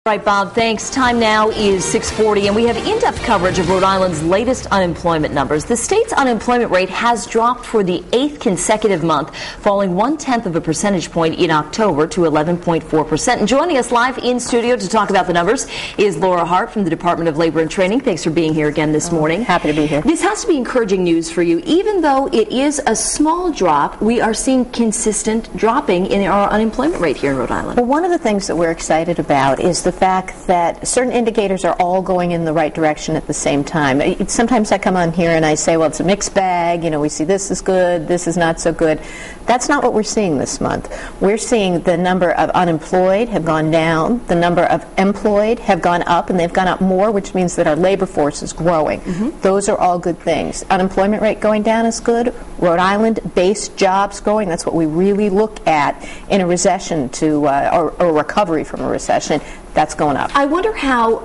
Right, Bob, thanks. Time now is 6:40, and we have in-depth coverage of Rhode Island's latest unemployment numbers. The state's unemployment rate has dropped for the 8th consecutive month, falling 1/10 of a percentage point in October to 11.4%. And joining us live in studio to talk about the numbers is Laura Hart from the Department of Labor and Training. Thanks for being here again this morning. Happy to be here. This has to be encouraging news for you. Even though it is a small drop, we are seeing consistent dropping in our unemployment rate here in Rhode Island. Well, one of the things that we're excited about is the fact that certain indicators are all going in the right direction at the same time. Sometimes I come on here and I say, well, it's a mixed bag. You know, we see this is good, this is not so good. That's not what we're seeing this month. We're seeing the number of unemployed have gone down, the number of employed have gone up, and they've gone up more, which means that our labor force is growing. Those are all good things. Unemployment rate going down is good. Rhode Island-based jobs growing, that's what we really look at in a recession or recovery from a recession. That's going up. I wonder how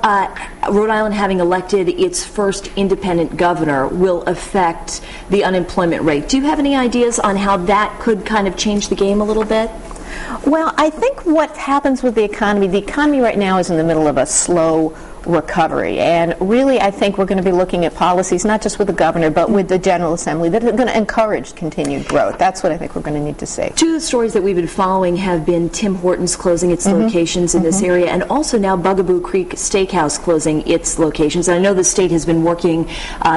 Rhode Island having elected its first independent governor will affect the unemployment rate. Do you have any ideas on how that could kind of change the game a little bit? Well, I think what happens with the economy right now is in the middle of a slow recovery, and really I think we're going to be looking at policies not just with the governor but with the General Assembly that are going to encourage continued growth. That's what I think we're going to need to see. Two of the stories that we've been following have been Tim Hortons closing its locations in this area, and also now Bugaboo Creek Steakhouse closing its locations. And I know the state has been working,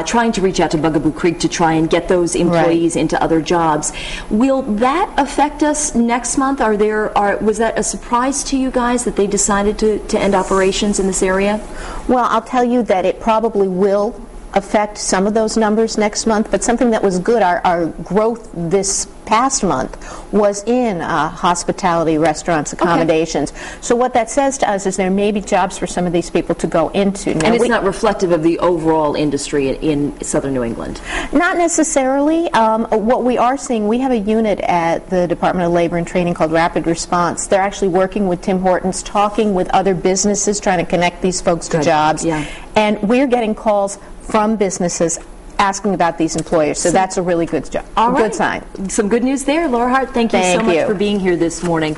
trying to reach out to Bugaboo Creek to try and get those employees into other jobs. Will that affect us next month? Was that a surprise to you guys that they decided to end operations in this area? Well, I'll tell you that it probably will affect some of those numbers next month, but something that was good, our growth this past month was in hospitality, restaurants, accommodations. Okay. So what that says to us is there may be jobs for some of these people to go into. Now, and it's not reflective of the overall industry in southern New England? Not necessarily. What we are seeing, we have a unit at the Department of Labor and Training called Rapid Response. They're actually working with Tim Hortons, talking with other businesses, trying to connect these folks to jobs. Yeah. And we're getting calls from businesses asking about these employers, so that's a really good sign. Some good news there. Laura Hart, thank you so much for being here this morning.